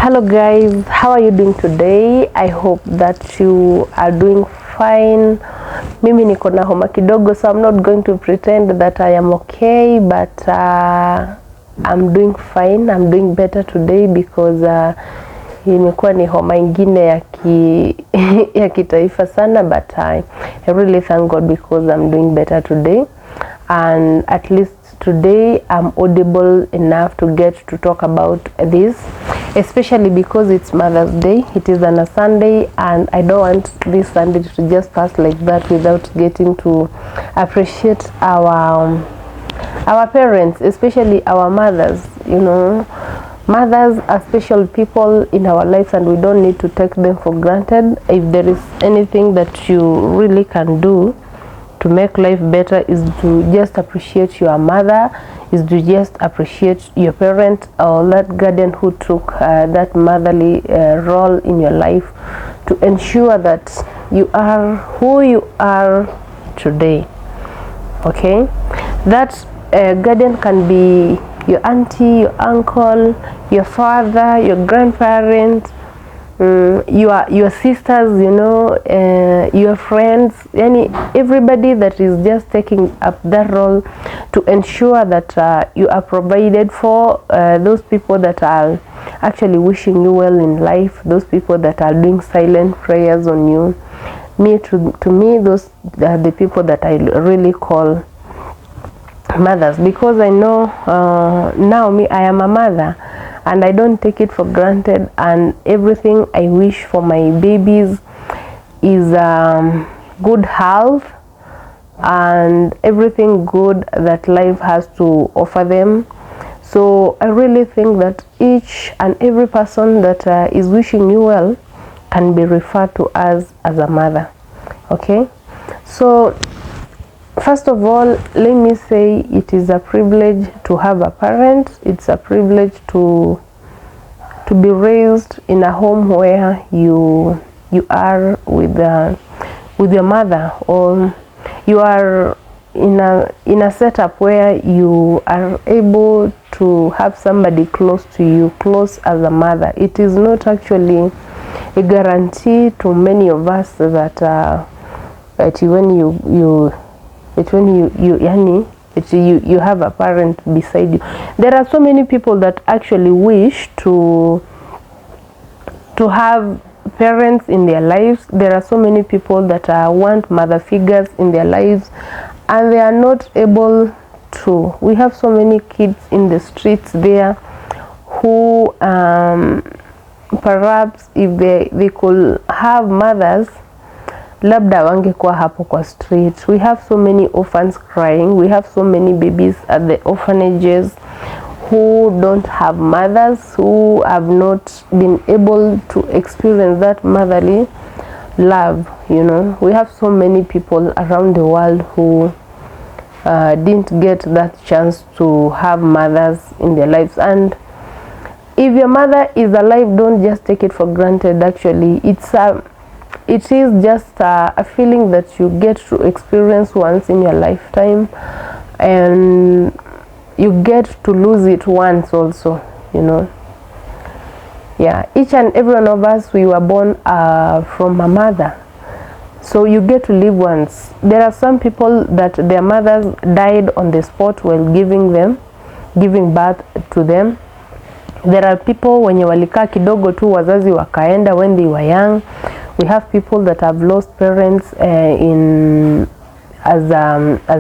Hello guys, how are you doing today? I hope that you are doing fine. Mimi niko na homa kidogo, so I'm not going to pretend that I am okay, but I'm doing fine. I'm doing better today because imekuwa ni homa ingine ya kitaifa sana, but I really thank God because I'm doing better today, and at least today I'm audible enough to get to talk about this, especially because it's Mother's Day. It is on a Sunday, and I don't want this Sunday to just pass like that without getting to appreciate our parents, especially our mothers. You know, mothers are special people in our lives, and we don't need to take them for granted. If there is anything that you really can do to make life better, is to just appreciate your mother, is to just appreciate your parent, or that guardian who took that motherly role in your life to ensure that you are who you are today. Okay, that guardian can be your auntie, your uncle, your father, your grandparent, your sisters, you know, your friends, everybody that is just taking up that role to ensure that you are provided for, those people that are actually wishing you well in life, those people that are doing silent prayers on you. To me, those are the people that I really call mothers, because I know now I am a mother, and I don't take it for granted, and everything I wish for my babies is good health and everything good that life has to offer them. So I really think that each and every person that is wishing you well can be referred to as a mother. Okay, so first of all, let me say it is a privilege to have a parent. It's a privilege to be raised in a home where you are with your mother, or you are in a setup where you are able to have somebody close to you, close as a mother. It is not actually a guarantee to many of us that when you have a parent beside you. There are so many people that actually wish to have parents in their lives. There are so many people that want mother figures in their lives, and they are not able to. We have so many kids in the streets there who perhaps if they could have mothers, labda wangekuwa hapo kwa street. We have so many orphans crying. We have so many babies at the orphanages who don't have mothers, who have not been able to experience that motherly love. You know, we have so many people around the world who didn't get that chance to have mothers in their lives. And if your mother is alive, don't just take it for granted. Actually, it is just a feeling that you get to experience once in your lifetime, and you get to lose it once also, you know. Yeah, each and every one of us, we were born from a mother, so you get to live once. There are some people that their mothers died on the spot while giving birth to them. There are people wenye walikaa kidogo tu wazazi wakaenda when they were young. We have people that have lost parents as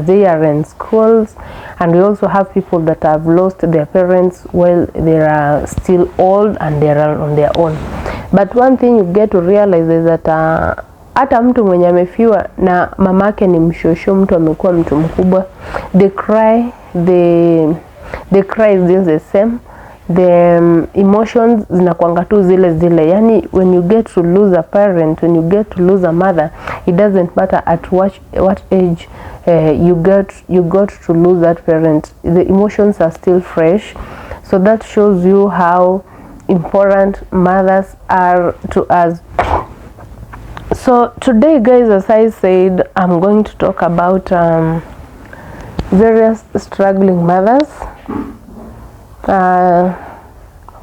they are in schools, and we also have people that have lost their parents while they are still old and they are on their own. But one thing you get to realize is that hata mtu mwenye amefiwa na mamake ni mshosho, mtu amekuwa mtu mkubwa, they cry is just the same. The emotions zinakuanga tu zile. Yani when you get to lose a parent, when you get to lose a mother, it doesn't matter at what age you got to lose that parent, the emotions are still fresh. So that shows you how important mothers are to us. So today, guys, as I said, I'm going to talk about various struggling mothers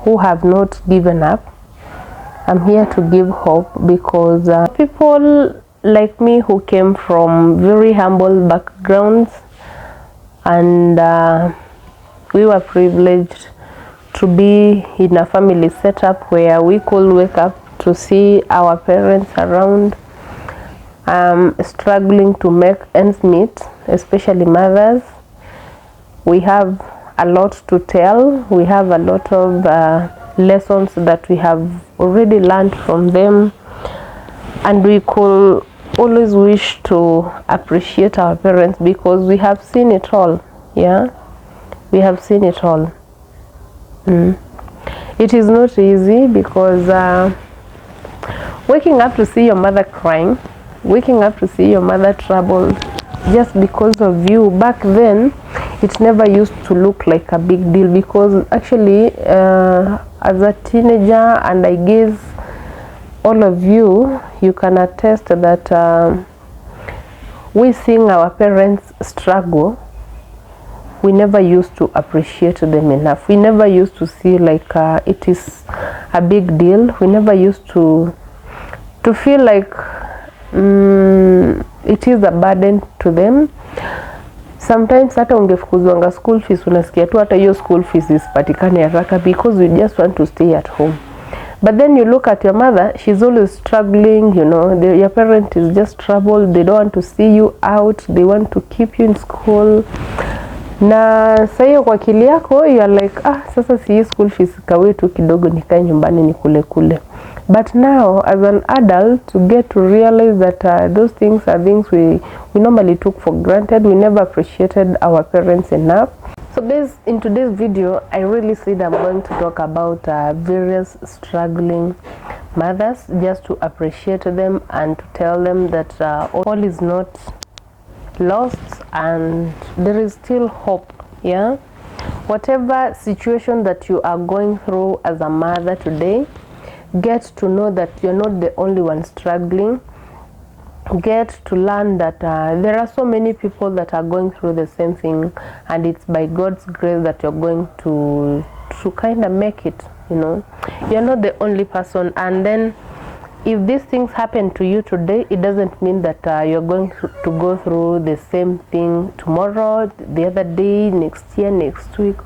who have not given up. I'm here to give hope because people like me who came from very humble backgrounds, and we were privileged to be in a family setup where we could wake up to see our parents around, struggling to make ends meet, especially mothers. We have a lot to tell. We have a lot of lessons that we have already learned from them, and we could always wish to appreciate our parents because we have seen it all. Yeah, we have seen it all. It is not easy because waking up to see your mother crying, waking up to see your mother troubled just because of you, back then it never used to look like a big deal, because actually as a teenager, and I guess all of you can attest that we seeing our parents struggle, we never used to appreciate them enough. We never used to see like it is a big deal. We never used to feel like it is a burden to them. Sometimes hata ungefukuzwanga school fees, unasikia tu hata hiyo school fees isipatikane haraka because you just want to stay at home. But then you look at your mother, she's always struggling, you know, your parent is just troubled, they don't want to see you out, they want to keep you in school. Na sasa hiyo kwa akili yako you are like, sasa si school fees kawe tu kidogo nikae nyumbani nikule kule. But now as an adult, to get to realize that those things are things we normally took for granted. We never appreciated our parents enough. So guys, in today's video I really said I'm going to talk about various struggling mothers, just to appreciate them and to tell them that all is not lost and there is still hope. Yeah, whatever situation that you are going through as a mother today, get to know that you're not the only one struggling. Get to learn that there are so many people that are going through the same thing, and it's by God's grace that you're going to kind of make it. You know, you're not the only person. And then if these things happen to you today, it doesn't mean that you're going to go through the same thing tomorrow, the other day, next year, next week.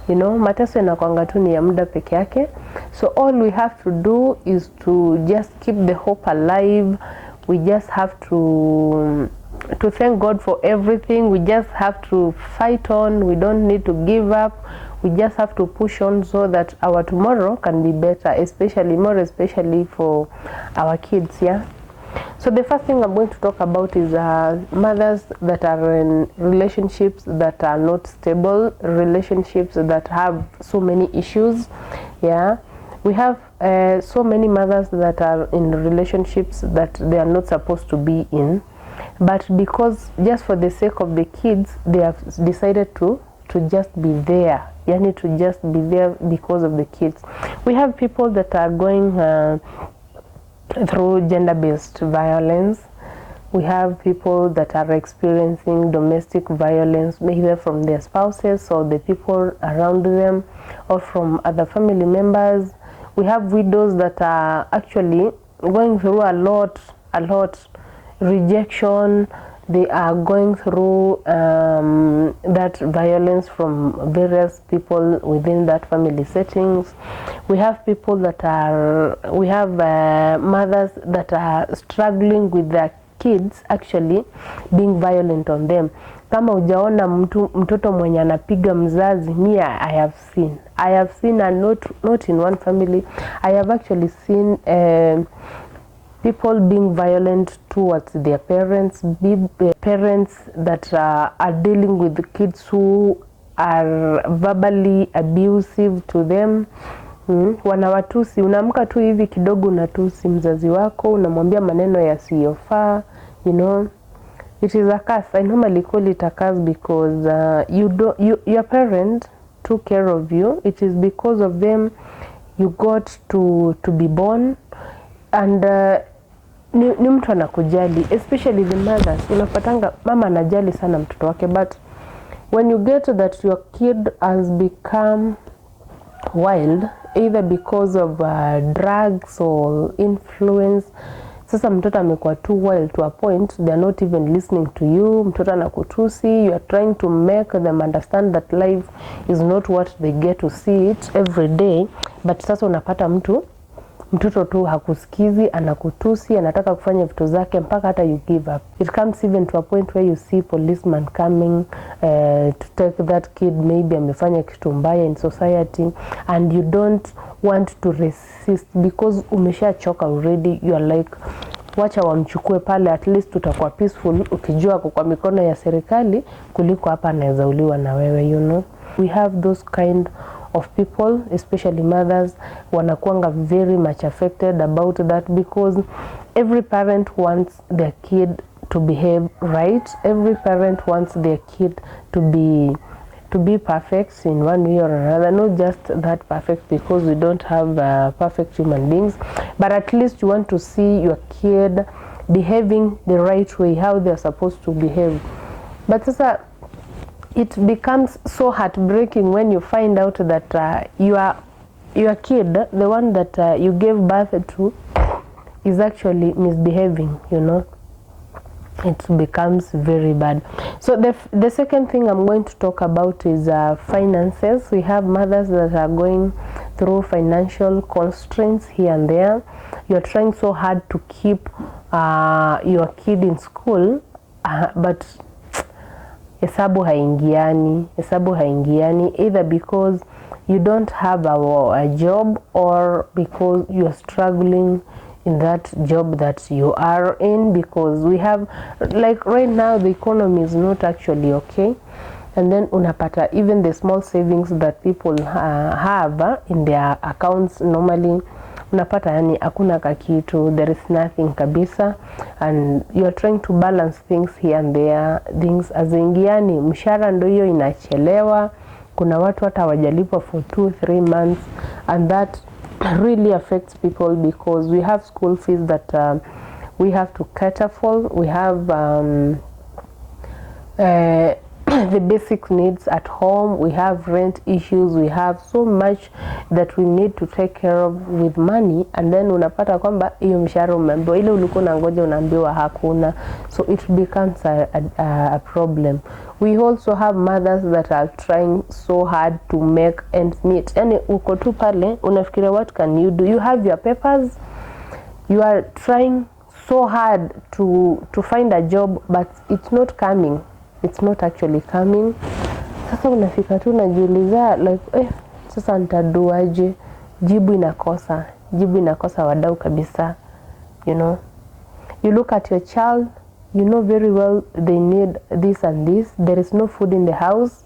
You know, mateso yanakuanga tu ni ya muda peke yake. So all we have to do is to just keep the hope alive. We just have to thank God for everything. We just have to fight on. We don't need to give up. We just have to push on so that our tomorrow can be better, more especially for our kids. Yeah. So the first thing I'm going to talk about is mothers that are in relationships that are not stable, relationships that have so many issues. Yeah, we have so many mothers that are in relationships that they are not supposed to be in, but because just for the sake of the kids, they have decided to just be there. You need to just be there because of the kids. We have people that are going through gender-based violence. We have people that are experiencing domestic violence, either from their spouses or the people around them, or from other family members. We have widows that are actually going through a lot rejection. They are going through that violence from various people within that family settings. We have people that are, we have mothers that are struggling with their kids actually being violent on them. Kama ujaona mtoto mwenye anapiga mzazi, I have seen and not in one family. I have actually seen people being violent towards their parents, parents that are dealing with the kids who are verbally abusive to them. Wanawatusi, unaamka tu hivi kidogo unatusi mzazi wako, unamwambia maneno yasiyofaa. You know, it is a curse. I normally call it a curse because your parents took care of you. It is because of them you got to be born. And ni mtu anakujali, especially the mothers. Unapatanga mama anajali sana mtoto wake, but when you get that your kid has become wild, either because of drugs or influence. Sasa mtoto amekuwa too wild to a point they are not even listening to you. Mtoto anakutusi, you are trying to make them understand that life is not what they get to see it every day, but sasa unapata mtoto tu hakusikizi, anakutusi, anataka kufanya vitu zake mpaka hata you give up. It comes even to a point where you see policeman coming to take that kid, maybe amefanya kitu mbaya in society, and you don't want to resist because umeshachoka already. You are like, wacha wamchukue pale, at least utakuwa peaceful ukijua kwa mikono ya serikali kuliko hapa anaweza uliwa na wewe, you know. We have those kind of people, especially mothers, wanakuanga very much affected about that because every parent wants their kid to behave right. Every parent wants their kid to be perfect in one way or another. Not just that perfect because we don't have perfect human beings, but at least you want to see your kid behaving the right way, how they are supposed to behave. But sasa it becomes so heartbreaking when you find out that your kid, the one that you gave birth to, is actually misbehaving, you know. It becomes very bad. So the second thing I'm going to talk about is finances. We have mothers that are going through financial constraints here and there. You're trying so hard to keep your kid in school, but hesabu haingiani, either because you don't have a job or because you're struggling in that job that you are in, because we have, like right now the economy is not actually okay, and then unapata even the small savings that people have in their accounts normally, unapata yani hakuna kakitu, there is nothing kabisa, and you are trying to balance things here and there, things azingiani, mshahara ndio hiyo inachelewa, kuna watu hata hawajalipwa for 2-3 months, and that really affects people because we have school fees that we have to cater for. We have the basic needs at home, we have rent issues, we have so much that we need to take care of with money, and then unapata kwamba hiyo mshahara umeambiwa, ile ulikuwa unangoja unaambiwa hakuna, so it becomes a problem. We also have mothers that are trying so hard to make ends meet. Yani uko tu pale unafikiria what can you do, you have your papers, you are trying so hard to find a job, but it's not coming. It's not actually coming. Sasa unafika tu unajiuliza like sasa nitaduaje? Jibu inakosa wadau kabisa, you know. You look at your child, you know very well they need this and this, there is no food in the house.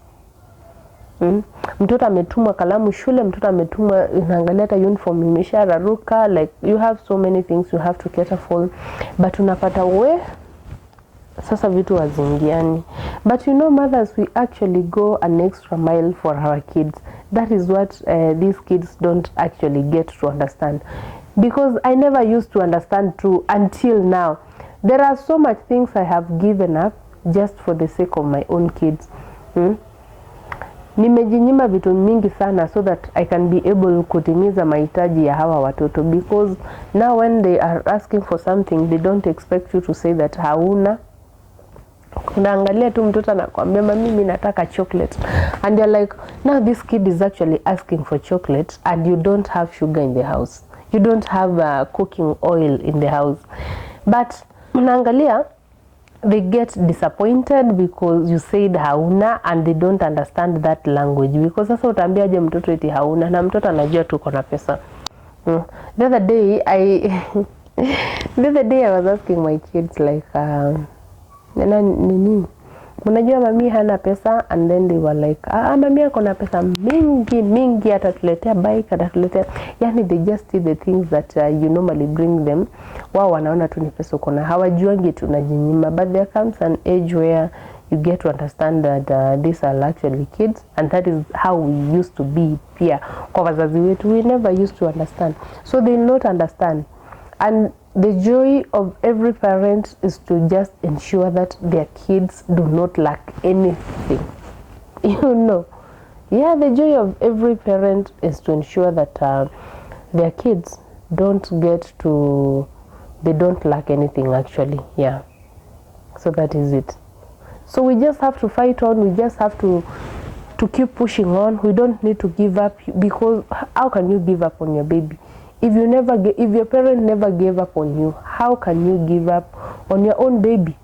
Mtoto ametumwa kalamu shule, mtoto ametumwa, unaangalia hata uniform imeshararuka, like you have so many things you have to cater for, but unapata sasa vitu hazingiani. But you know, mothers, we actually go an extra mile for our kids. That is what these kids don't actually get to understand, because I never used to understand too until now. There are so much things I have given up just for the sake of my own kids. Nimejinyima vitu mingi sana so that I can be able kutimiza mahitaji ya hawa watoto, because now when they are asking for something they don't expect you to say that hauna. Unaangalia tu mtoto anakuambia mimi nataka chocolate, and you're like, now this kid is actually asking for chocolate and you don't have sugar in the house, you don't have cooking oil in the house, but unaangalia they get disappointed because you said hauna, and they don't understand that language, because sasa utaambiaje mtoto eti hauna na mtoto anajua tu kuna pesa. The other day I was asking my kids like nini, unajua mami hana pesa, and then they were like mami ako na pesa mingi atatuletea bike, atatuletea, yani they just see the things that you normally bring them. Wao wanaona tu ni pesa uko na, hawajuangi tunajinyima. But there comes an age where you get to understand that these are actually kids, and that is how we used to be. Pia kwa wazazi wetu we never used to understand, so they not understand. And the joy of every parent is to just ensure that their kids do not lack anything. You yeah, the joy of every parent is to ensure that their kids don't they don't lack anything actually. Yeah, so that is it. So we just have to fight on. We just have to keep pushing on. We don't need to give up, because how can you give up on your baby if your parent never gave up on you? How can you give up on your own baby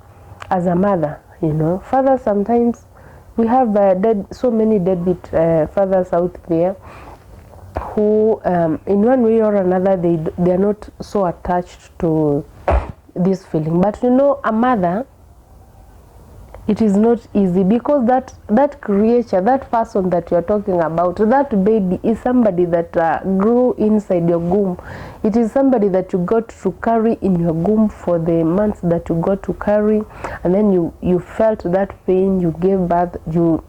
as a mother? You know, fathers, sometimes we have so many deadbeat fathers out there who in one way or another they are not so attached to this feeling. But you know, a mother, it is not easy, because that creature, that person that you are talking about, that baby is somebody that grew inside your womb. It is somebody that you got to carry in your womb for the months that you got to carry, and then you felt that pain, you gave birth, you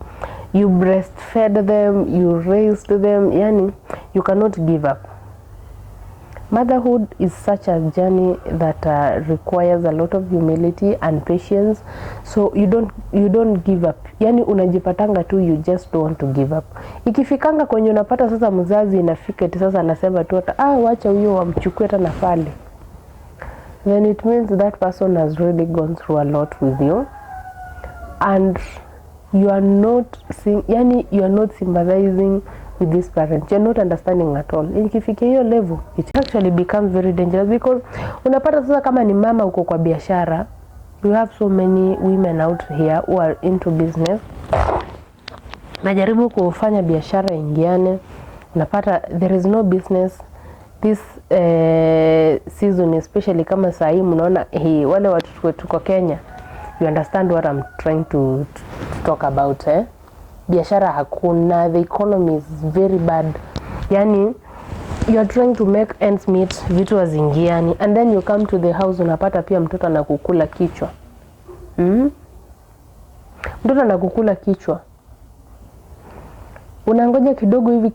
breastfed them, you raised them. Yani, you cannot give up. Motherhood is such a journey that requires a lot of humility and patience. So you don't give up. Yani unajipatanga tu, you just don't want to give up. Ikifikanga kwenye unapata sasa mzazi inafika eti sasa anasema tu wacha huyo wamchukue hata na pale, then it means that person has really gone through a lot with you, and you are not sympathizing with this parent. You're not understanding at all. Ikifikia hiyo level, it actually becomes very dangerous, because unapata sasa kama ni mama uko kwa biashara, we have so many women out here who are into business, najaribu kufanya biashara ingiane, unapata there is no business this season, especially kama saa hii mnaona wale watu tuko Kenya. You understand what I'm trying to talk about, biashara hakuna, the economy is very bad. Yani you are trying to make ends meet, vitu hazingiani, and then you come to the house, unapata pia mtoto anakukula kichwa. Mtoto anakukula kichwa. Unangoja kidogo hivi,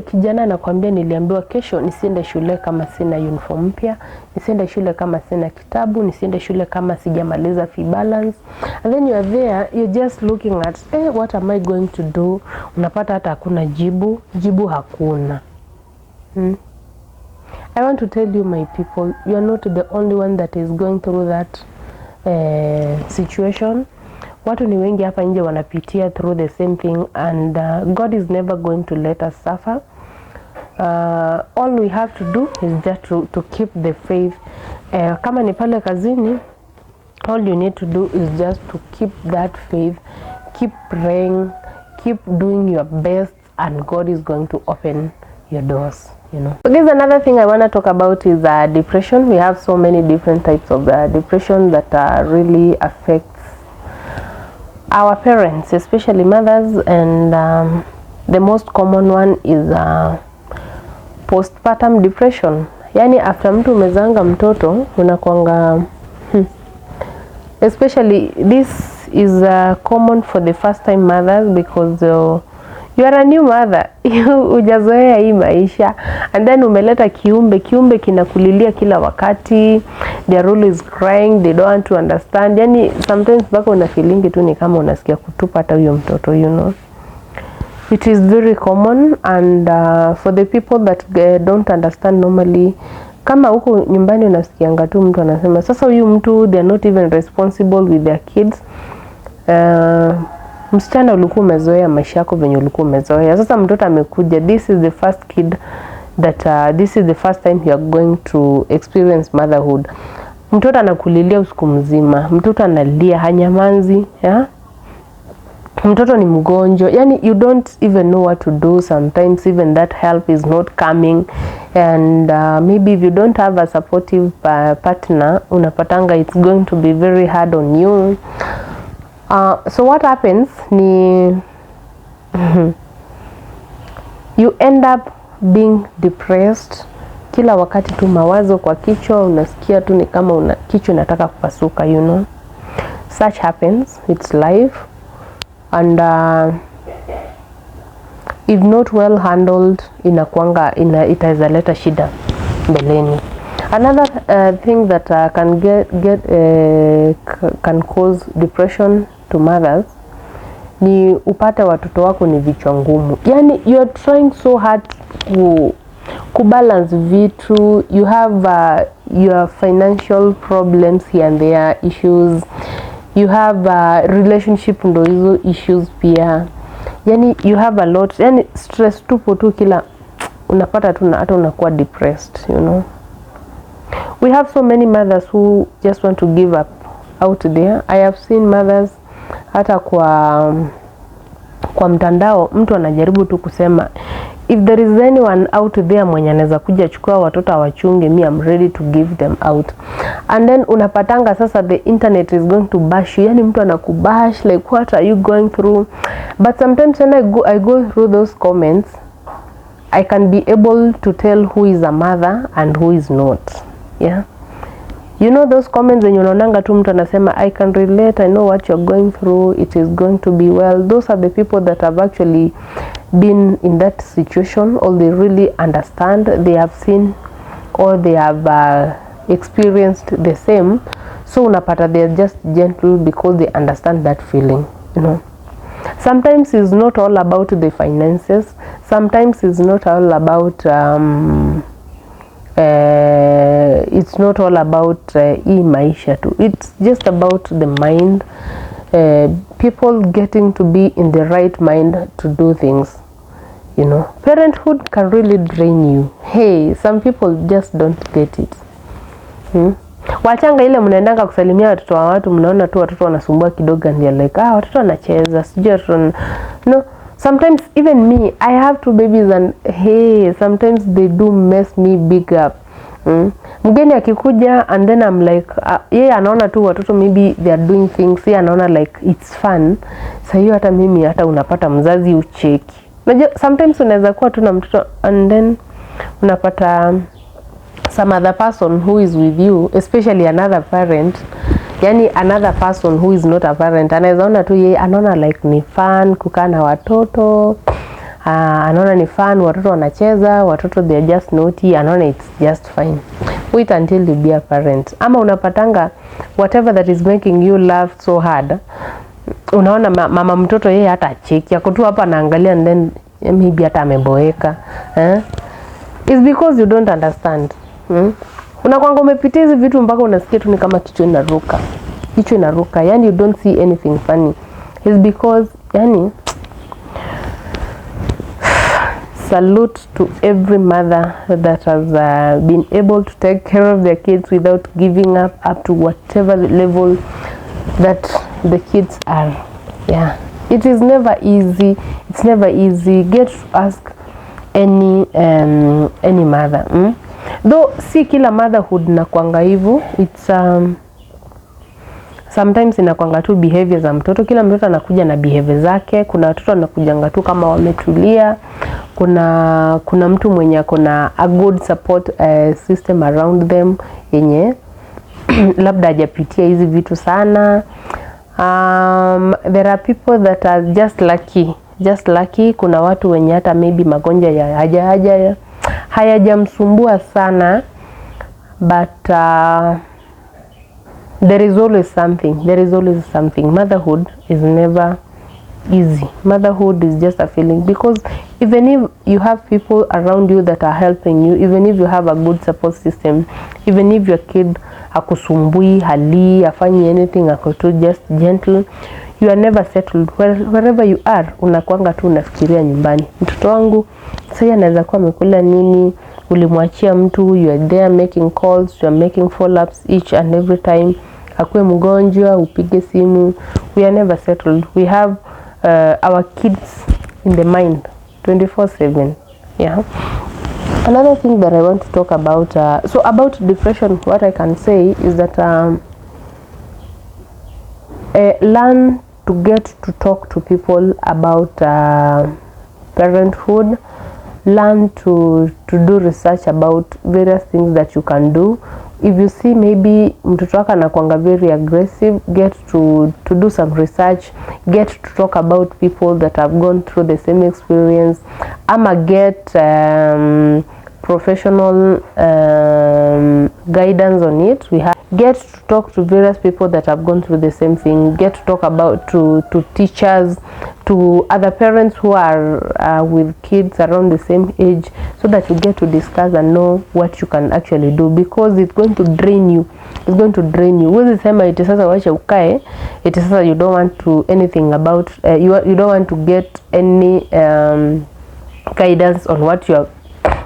kijana anakuambia niliambiwa kesho nisiende shule kama sina uniform mpya, nisiende shule kama sina kitabu, nisiende shule kama sijamaliza fee balance. And then you are there, you're just looking at what am I going to do? Unapata hata hakuna jibu hakuna. I want to tell you, my people, you are not the only one that is going through that situation. Watu ni wengi hapa nje wanapitia through the same thing, and God is never going to let us suffer. All we have to do is just to keep the faith. Kama ni pale kazini, all you need to do is just to keep that faith, keep praying, keep doing your best, and God is going to open your doors, you know. So guys, another thing I want to talk about is depression. We have so many different types of depression that really affects our parents, especially mothers, and the most common one is postpartum depression. Yani after mtu umezanga mtoto unakuanga especially this is common for the first time mothers, because you are a new mother. Hujazoea hii maisha, and then umeleta kiumbe kinakulilia kila wakati, they are always crying, they don't want to understand. Yani sometimes baka una feeling tu ni kama unasikia kutupa hata huyo mtoto, you know. It is very common, and for the people that don't understand normally, kama huko nyumbani unasikianga tu mtu anasema sasa huyu mtu they are not even responsible with their kids. Msichana ulikuwa umezoea maisha yako venye ulikuwa umezoea. Sasa mtoto amekuja, this is the first kid that this is the first time you are going to experience motherhood. Mtoto anakulilia usiku mzima, mtoto analia hanyamanzi, mtoto ni mgonjwa. Yani you don't even know what to do. Sometimes even that help is not coming, and maybe if you don't have a supportive partner, unapatanga it's going to be very hard on you. So what happens ni you end up being depressed. Kila wakati tu mawazo kwa kichwa, unasikia tu ni kama kichwa inataka kupasuka, you know. Such happens, it's life, and if not well handled inakuanga itaweza leta shida mbeleni. Another thing that can cause depression to mothers ni upate watoto wako ni vichwa ngumu. Yani you are trying so hard to balance vitu. You have your financial problems here and there issues. You have relationship ndo hizo issues pia. Yani you have a lot. Yani stress tupo tu kila unapata tu hata unakuwa depressed, you know. We have so many mothers who just want to give up out there. I have seen mothers hata kwa mtandao mtu anajaribu tu kusema if there is anyone out there mwenye anaweza kuja chukua watoto awachunge, me I'm ready to give them out. And then unapatanga sasa the internet is going to bash you. Yani mtu anakubash like what are you going through? But sometimes when I go through those comments, I can be able to tell who is a mother and who is not. Yeah. You know those comments when unaonanga tu mtu anasema I can relate, I know what you're going through, it is going to be well. Those are the people that have actually been in that situation, or they really understand, they have seen, or they have experienced the same. So unapata they are just gentle because they understand that feeling, you know. Sometimes it's not all about the finances. Sometimes it's not all about it's not all about maisha too. It's just about the mind, people getting to be in the right mind to do things, you know. Parenthood can really drain you. Hey, some people just don't get it. Wachanga ile mnaendanga kusalimia watoto wa watu, mnaona tu watoto wanasumbua kidogo and you're like watoto wanacheza sijui watoto. No, sometimes even me, I have 2 babies and hey, sometimes they do mess me big up. Mgeni akikuja and then I'm like yeye anaona tu watoto maybe they are doing things, yeye anaona like it's fun. Sasa hiyo hata mimi hata unapata mzazi ucheki. Unajua sometimes unaweza kuwa tu na mtoto and then unapata some other person who is with you, especially another parent, yani another person who is not a parent, anaweza ona tu yeye anaona like ni fun kukaa na watoto, anaona ni fun, watoto wanacheza, watoto they are just naughty, anaona it's just fine. Wait until you be a parent. Ama unapatanga whatever that is making you laugh so hard, unaona mama mtoto yeye hata cheki yako tu hapa anaangalia and then maybe hata ameboeka. It's because you don't understand. Unakwanga umepitia hizi vitu mpaka unasikia tu ni kama kichwa inaruka. Yani you don't see anything funny. It's because yani salute to every mother that has been able to take care of their kids without giving up to whatever level that the kids are. Yeah, it is never easy. It's never easy. Get to ask any mother. Though si kila motherhood na kwanga hivyo, it's sometimes inakwanga tu behavior za mtoto. Kila mtoto anakuja na behavior zake. Kuna watoto wanakujanga tu kama wametulia. Kuna mtu mwenye akona a good support system around them yenye labda hajapitia hizi vitu sana. There are people that are just lucky. Kuna watu wenye hata maybe magonjwa ya hayajamsumbua sana, but there is always something. Motherhood is never easy. Motherhood is just a feeling, because even if you have people around you that are helping you, even if you have a good support system, even if your kid hakusumbui, hali afanyi anything, akotu just gentle, you are never settled. Wherever you are, unakwanga tu unafikiria nyumbani. Mtoto wangu sasa anaweza kuwa amekula nini, ulimwachia mtu, you are there making calls, you are making follow-ups each and every time. Akue mgonjwa upige simu. We are never settled. We have our kids in the mind 24/7. Yeah. Another thing that I want to talk about, so about depression, what I can say is that learn to get to talk to people about parenthood. Learn to do research about various things that you can do. If you see maybe mtoto wako anakuanga very aggressive, get to do some research, get to talk about people that have gone through the same experience, ama get professional guidance on it. We have get to talk to various people that have gone through the same thing, get to talk about to teachers, to other parents who are with kids around the same age, so that you get to discuss and know what you can actually do, because it's going to drain you. It's going to drain you. Huwezi sema eti sasa wacha ukae, eti sasa you don't want to anything about you don't want to get any guidance on what you are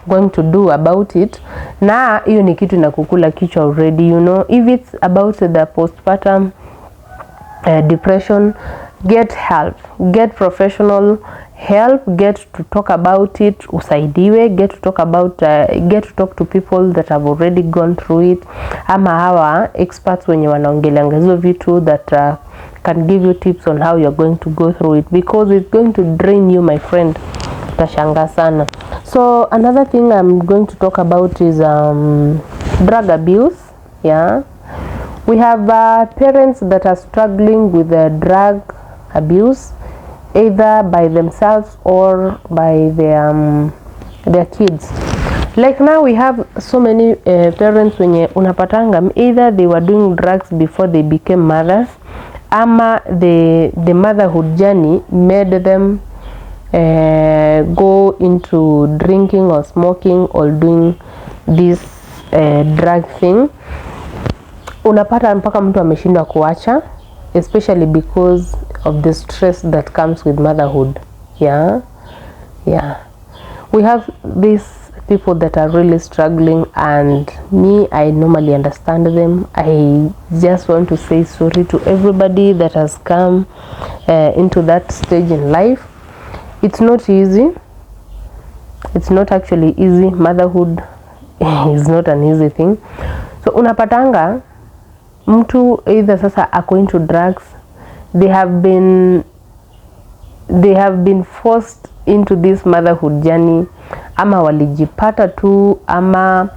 going to do about it. Na hiyo ni kitu inakukula kichwa already, you know. If it's about the postpartum depression, get help, get professional help, get to talk about it, usaidiwe, get to talk to people that have already gone through it, ama hawa experts wenye wanaongelea hizo vitu that can give you tips on how you're going to go through it, because it's going to drain you, my friend. Utashanga sana. So another thing I'm going to talk about is drug abuse. Yeah, we have parents that are struggling with drug abuse, either by themselves or by their kids. Like now we have so many parents wenye unapatanga either they were doing drugs before they became mothers, ama the motherhood journey made them go into drinking or smoking or doing this drug thing. Unapata mpaka mtu ameshinda kuacha, especially because of the stress that comes with motherhood. Yeah, we have these people that are really struggling, and me, I normally understand them. I just want to say sorry to everybody that has come into that stage in life. It's not easy. It's not actually easy. Motherhood is not an easy thing. So unapatanga mtu either sasa ako into drugs, they have been forced into this motherhood journey, ama walijipata tu, ama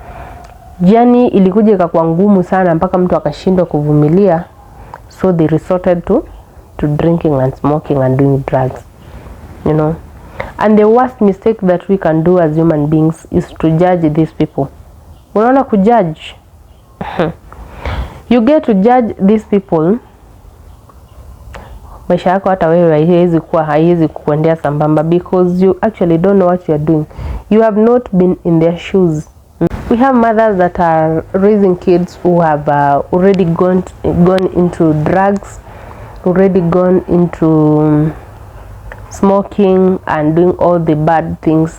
journey ilikuja ikakuwa ngumu sana mpaka mtu akashindwa kuvumilia, so they resorted to drinking and smoking and doing drugs, you know. And the worst mistake that we can do as human beings is to judge these people. Unaona kujudge. You get to judge these people, maisha yako hata wewe haiwezi kuendea sambamba, because you actually don't know what you are doing. You have not been in their shoes. We have mothers that are raising kids who have already gone into drugs, already gone into smoking and doing all the bad things,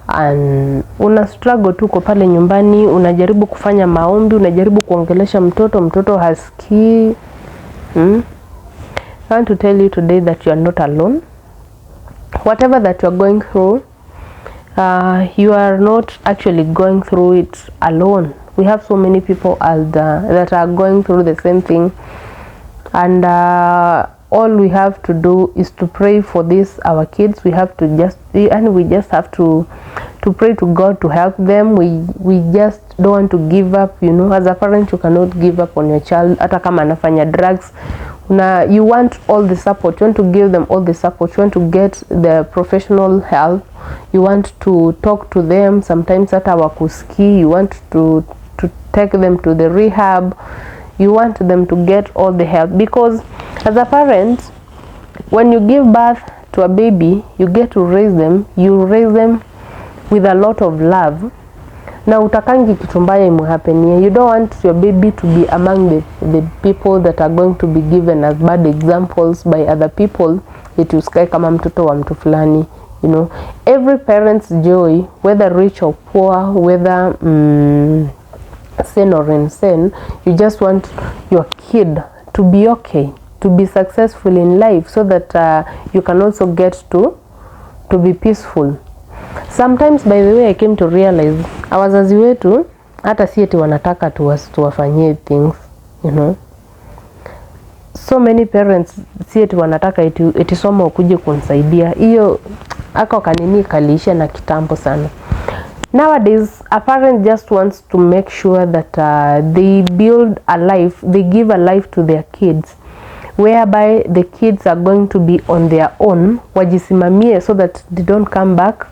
and una struggle tu kwa pale nyumbani, unajaribu kufanya maombi, unajaribu kuongelesha mtoto hasikii. I want to tell you today that you are not alone. Whatever that you are going through, you are not actually going through it alone. We have so many people that are going through the same thing, and all we have to do is to pray for our kids. We have to we just have to pray to God to help them. We just don't want to give up, you know. As a parent, you cannot give up on your child. Hata kama anafanya drugs, you want all the support. You want to give them all the support. You want to get the professional help. You want to talk to them. Sometimes hata wakusikii. You want to take them to the rehab. You want them to get all the help, because as a parent, when you give birth to a baby, you get to raise them. You raise them with a lot of love. Na utakangi kitu mbaya imuhapenie. You don't want your baby to be among the people that are going to be given as bad examples by other people. It usikae kama mtoto wa mtu fulani, you know. Every parent's joy, whether rich or poor, whether sane or insane, you just want your kid to be okay, to be successful in life, so that you can also get to be peaceful. Sometimes, by the way, I came to realize wazazi wetu hata si eti wanataka tuwafanyie things, you know. So many parents si eti wanataka eti soma ukuje kunisaidia. Hiyo aka kanini kaliisha na kitambo sana. Nowadays, a parent just wants to make sure that they build a life, they give a life to their kids, whereby the kids are going to be on their own, wajisimamie, so that they don't come back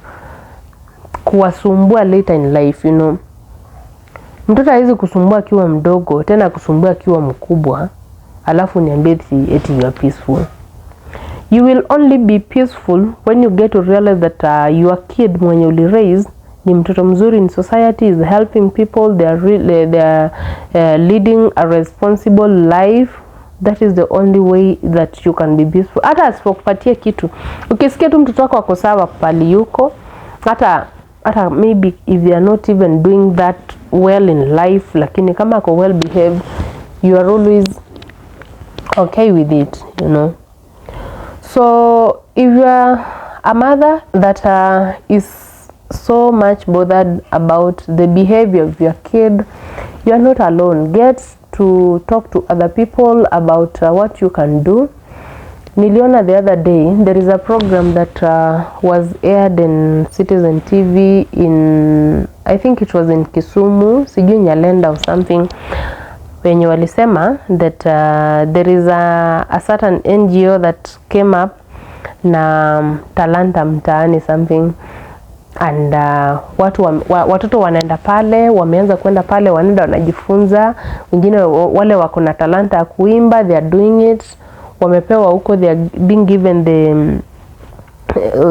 kuwasumbua later in life, you know. Mtoto hawezi kusumbua akiwa mdogo, tena kusumbua akiwa mkubwa, alafu niambie eti you are peaceful. You will only be peaceful when you get to realize that your kid mwenye uli raise ni mtoto mzuri in society, is helping people, they are leading a responsible life. That is the only way that you can be peaceful. Hata asipokupatia kitu, ukisikia tu mtoto wako ako sawa pali yuko, hata maybe if they are not even doing that well in life, lakini kama ako well behaved, you are always okay with it, you know. So if you are a mother that is so much bothered about the behavior of your kid, you are not alone. Get to talk to other people about what you can do. Niliona the other day, there is a program that was aired in Citizen TV in, I think it was in Kisumu, sijui Nyalenda or something, wenye walisema that there is a certain NGO that came up na talanta mtaani something, and watoto wanaenda pale, wameanza kwenda pale, wanaenda wanajifunza, wengine wale wako na talanta ya kuimba, they are doing it, wamepewa huko, they are being given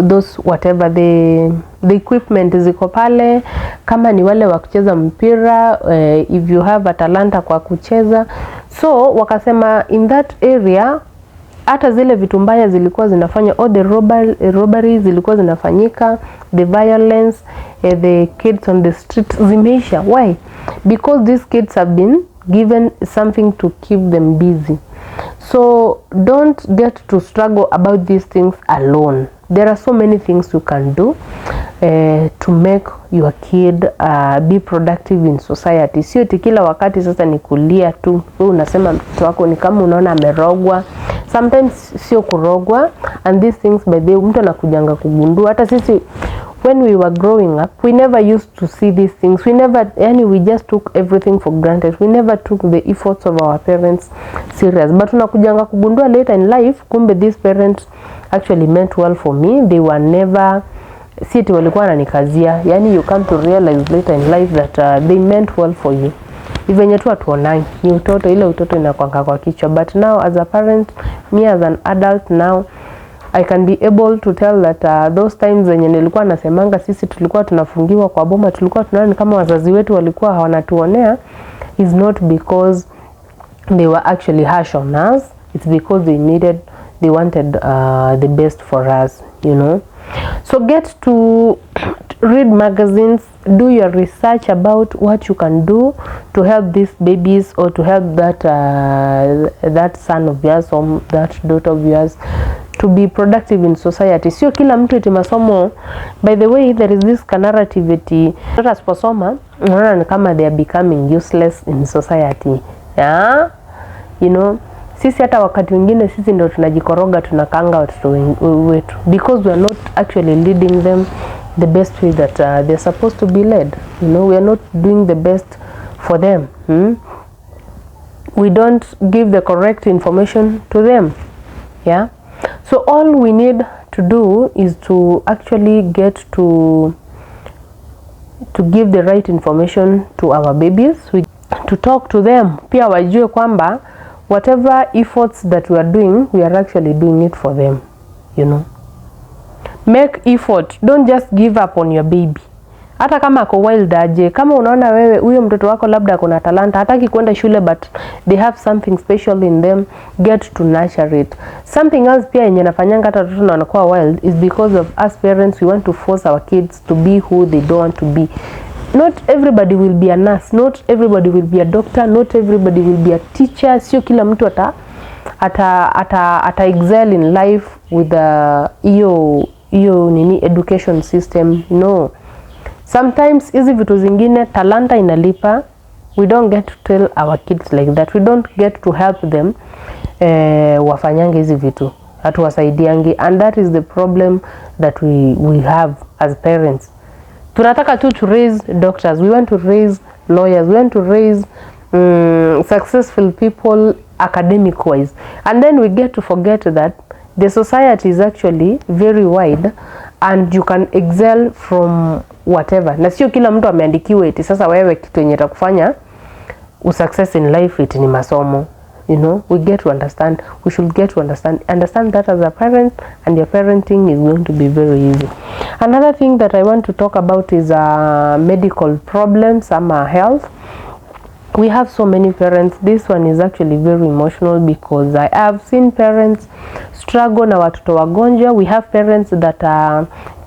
those whatever the equipment ziko pale, kama ni wale wa kucheza mpira, if you have a talanta kwa kucheza. So wakasema in that area, hata zile vitu mbaya zilikuwa zinafanya, all the robberies zilikuwa zinafanyika, the violence, the kids on the street zimeisha. Why? Because these kids have been given something to keep them busy. So don't get to struggle about these things alone. There are so many things you can do to make your kid be productive in society. Sio kila wakati sasa ni kulia tu. Wewe unasema mtoto wako ni kama unaona amerogwa. Sometimes sio kurogwa, and these things by the way mtu anakujanga kugundua. Hata sisi when we were growing up, we never used to see these things. We just took everything for granted. We never took the efforts of our parents serious. But tunakujanga kugundua later in life, kumbe these parents actually meant well for me. They were never, siti walikuwa wananikazia. Yani you come to realize later in life that they meant well for you. Even yetu atuonangi, ni utoto, ile utoto inakuanga kwa kichwa. But now as a parent, me as an adult now, I can be able to tell that those times wenye nilikuwa nasemanga sisi tulikuwa tunafungiwa kwa boma, tulikuwa tunaona kama wazazi wetu walikuwa hawanatuonea, is not because they were actually harsh on us. It's because they wanted the best for us, you know. So get to read magazines, do your research about what you can do to help these babies, or to help that son of yours or that daughter of yours to be productive in society. Sio kila mtu eti masomo. By the way, there is this narrative eti watoto asiposoma unaona ni kama they are becoming useless in society. Yeah? You know, sisi hata wakati mwingine sisi ndio tunajikoroga, tunakanga watoto wetu because we are not actually leading them the best way that they're supposed to be led. You know, we are not doing the best for them. We don't give the correct information to them. Yeah. So all we need to do is to actually get to give the right information to our babies, to talk to them. Pia wajue kwamba whatever efforts that we are doing, we are actually doing it for them, you know. Make effort. Don't just give up on your baby. Hata kama ako wild aje, kama unaona wewe huyo mtoto wako labda kuna talanta, hataki kwenda shule but they have something special in them, get to nurture it. Something else pia yenye nafanyanga hata watoto wanakuwa wild is because of us parents, we want to force our kids to be who they don't want to be. Not everybody will be a nurse, not everybody will be a doctor, not everybody will be a teacher. Sio kila mtu ata excel in life with iyo education system. No. Sometimes hizi vitu zingine talanta inalipa. We don't get to tell our kids like that. We don't get to help them wafanyange hizi vitu. Hatuwasaidiangi, and that is the problem that we have as parents. Tunataka tu to raise doctors, we want to raise lawyers, we want to raise successful people academic wise, and then we get to forget that the society is actually very wide and you can excel from whatever. Na sio kila mtu ameandikiwa eti sasa wewe kitu yenye itakufanya success in life eti ni masomo. You know, we should get to understand that as a parent, and your parenting is going to be very easy. Another thing that I want to talk about is medical problems, health. We have so many parents. This one is actually very emotional because I have seen parents struggle na watoto wagonjwa. We have parents that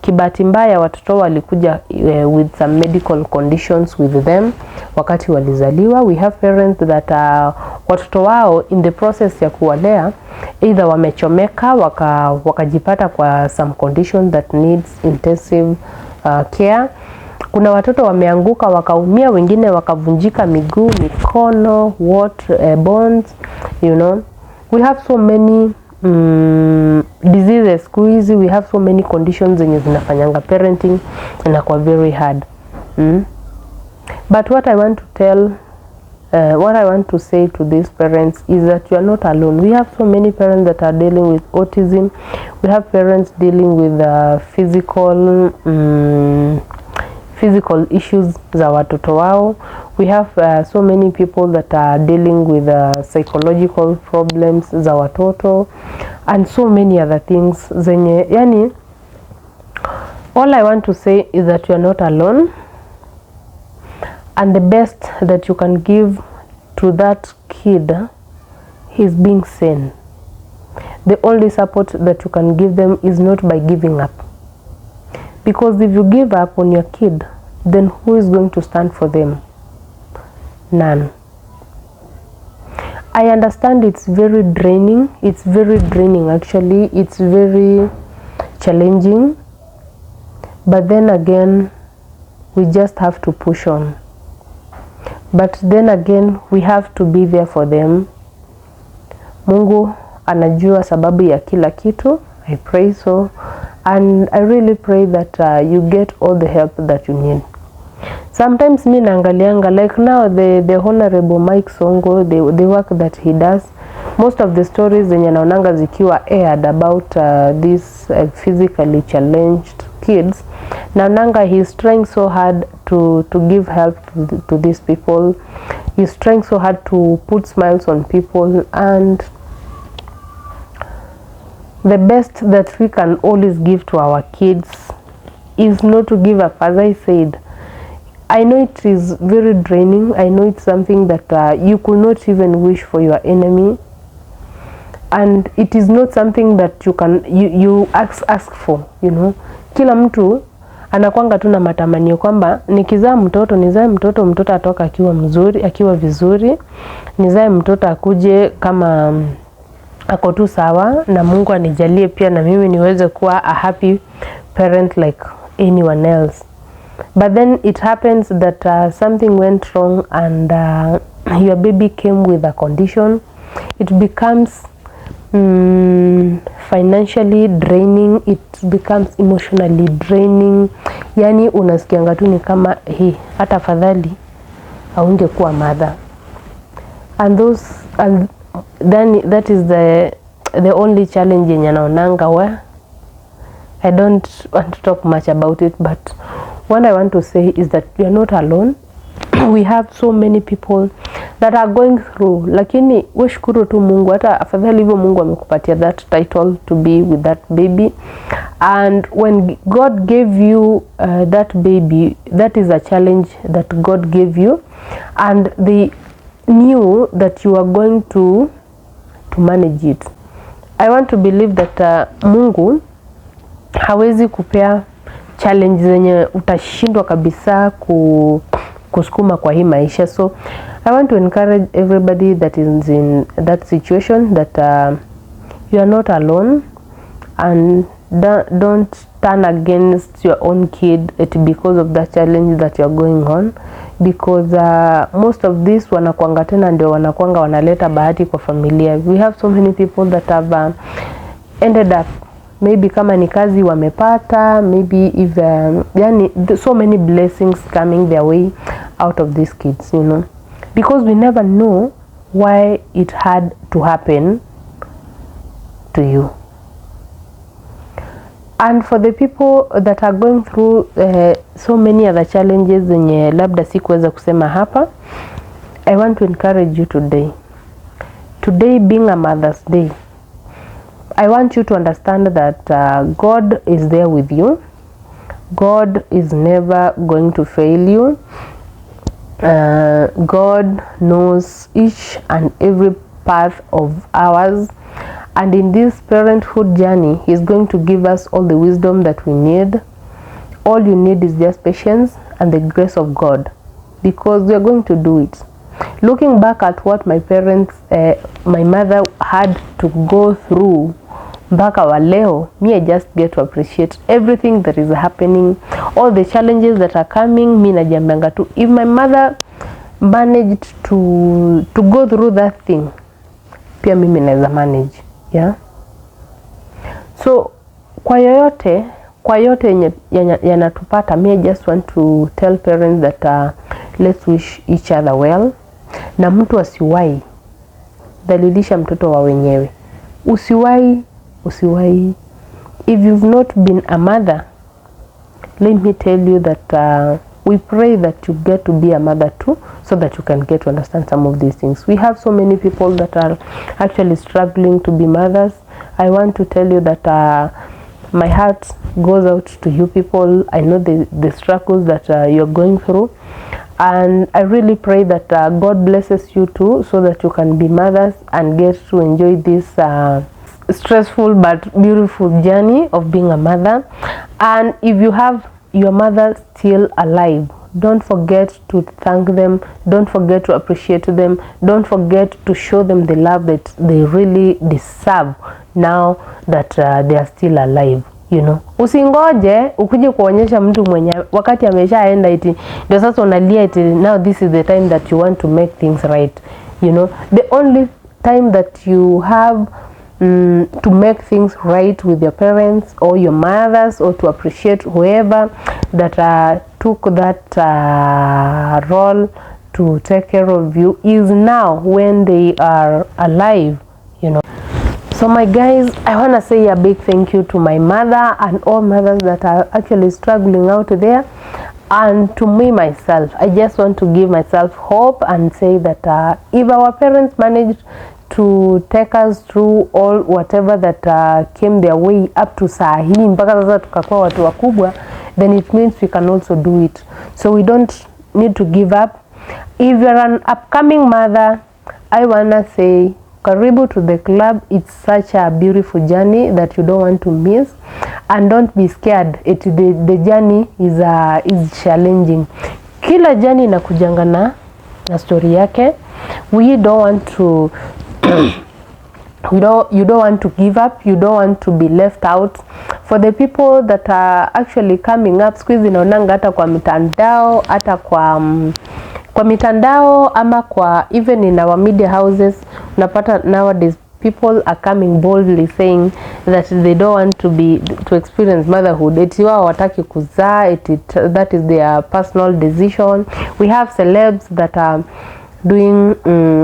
kibahati mbaya watoto walikuja with some medical conditions with them wakati walizaliwa. We have parents that watoto wao in the process ya kuwalea either wamechomeka wakajipata kwa some conditions that needs intensive care. Kuna watoto wameanguka wakaumia, wengine wakavunjika miguu, mikono, bones, you know. We have so many diseases squeezy. We have so many conditions zenye zinafanyanga parenting inakuwa very hard. But what I want to say to these parents is that you are not alone. We have so many parents that are dealing with autism. We have parents dealing with physical issues za watoto wao. We have so many people that are dealing with psychological problems za watoto and so many other things zenye, yani, all I want to say is that you are not alone, and the best that you can give to that kid is being seen. The only support that you can give them is not by giving up, because if you give up on your kid, then who is going to stand for them? None. I understand it's very draining. It's very draining actually. It's very challenging. But then again, we just have to push on. But then again, we have to be there for them. Mungu anajua sababu ya kila kitu. I pray so. And I really pray that you get all the help that you need. Sometimes mi naangalianga, like now the Honorable Mike Songo, the work that he does, most of the stories zenye naonanga zikiwa aired about these physically challenged kids, naonanga he's trying so hard to give help to these people. He's trying so hard to put smiles on people, and the best that we can always give to our kids is not to give up. As I said, I know it is very draining. I know it's something that you could not even wish for your enemy, and it is not something that you ask for, you know. Kila mtu anakuanga tu na matamanio kwamba nikizaa mtoto nizae mtoto atoka akiwa mzuri, akiwa vizuri, nizae mtoto akuje kama ako tu sawa, na Mungu anijalie pia na mimi niweze kuwa a happy parent like anyone else. But then it happens that something went wrong, and your baby came with a condition. It becomes financially draining. It becomes emotionally draining. Yani unasikianga tu ni kama hata afadhali haungekuwa mother. And then that is the only challenge yenye naonanga where I don't want to talk much about it, but what I want to say is that we are not alone. We have so many people that are going through, lakini we shukuru tu Mungu, hata afadhali hivyo Mungu amekupatia that title to be with that baby. And when God gave you that baby, that is a challenge that God gave you, and they knew that you are going to manage it. I want to believe that Mungu hawezi kupea challenge zenye utashindwa kabisa kusukuma kwa hii maisha. So I want to encourage everybody that is in that situation that you are not alone, and don't turn against your own kid because of that challenge that you are going on, because most of this wanakuanga tena ndio wanakuanga wanaleta bahati kwa familia. We have so many people that have ended up, maybe kama ni kazi wamepata, maybe if yani so many blessings coming their way out of these kids, you know, because we never know why it had to happen to you. And for the people that are going through so many other challenges zenye labda sikuweza kusema hapa, I want to encourage you today being a Mother's Day, I want you to understand that God is there with you. God is never going to fail you. God knows each and every path of ours, and in this parenthood journey He's going to give us all the wisdom that we need. All you need is just patience and the grace of God, because we are going to do it. Looking back at what my parents, my mother had to go through mpaka wa leo, me, I just get to appreciate everything that is happening, all the challenges that are coming. Me najiambianga tu, if my mother managed to go through that thing, pia mimi naweza manage. Yeah. So kwa yote yanatupata, me, I just want to tell parents that let's wish each other well, na mtu asiwahi dhalilisha mtoto wa wenyewe. Usiwahi. If you've not been a mother, let me tell you that we pray that you get to be a mother too, so that you can get to understand some of these things. We have so many people that are actually struggling to be mothers. I want to tell you that my heart goes out to you people. I know the struggles that you're going through, and I really pray that God blesses you too, so that you can be mothers and get to enjoy this stressful but beautiful journey of being a mother. And if you have your mother still alive, don't forget to thank them, don't forget to appreciate them, don't forget to show them the love that they really deserve now that they are still alive. You know, usingoje ukuje kuonyesha mtu mwenye wakati ameshaenda iti ndio sasa unalia iti now this is the time that you want to make things right. You know, the only time that you have to make things right with your parents or your mothers, or to appreciate whoever that took that role to take care of you, is now when they are alive, you know. So my guys, I want to say a big thank you to my mother and all mothers that are actually struggling out there, and to me myself. I just want to give myself hope and say that if our parents managed to take us through all whatever that came their way up to saa hii mpaka sasa tukakuwa watu wakubwa, then it means we can also do it. So we don't need to give up. If you're an upcoming mother, I wanna say karibu to the club. It's such a beautiful journey that you don't want to miss, and don't be scared. The journey is challenging. Kila journey inakujanga na story yake. We don't want to you don't want to give up, you don't want to be left out. For the people that are actually coming up, squeeze inaonanga hata kwa mitandao, hata kwa mitandao ama kwa even in our media houses, unapata nowadays people are coming boldly saying that they don't want to experience motherhood. Eti wao wataki kuzaa, that is their personal decision. We have celebs that are doing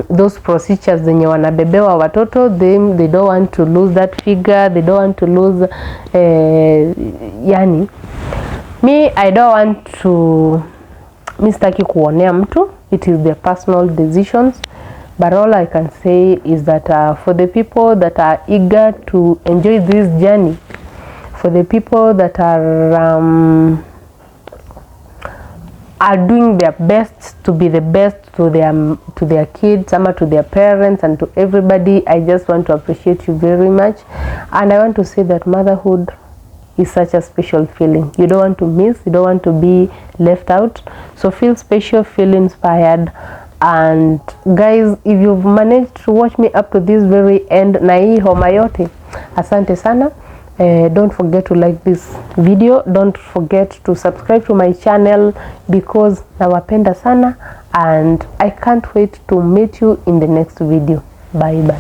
those procedures zenye wanabebewa watoto. They don't want to lose that figure, they don't want to lose yani me, I don't want to sitaki kuonea mtu. It is their personal decisions, but all I can say is that for the people that are eager to enjoy this journey, for the people that are doing their best to be the best to their kids, to their parents, and to everybody, I just want to appreciate you very much. And I want to say that motherhood is such a special feeling. You don't want to miss, you don't want to be left out. So feel special, feel inspired. And guys, if you've managed to watch me up to this very end, na hii homa yote, asante sana. Don't forget to like this video, don't forget to subscribe to my channel, because nawapenda sana, and I can't wait to meet you in the next video. Bye bye.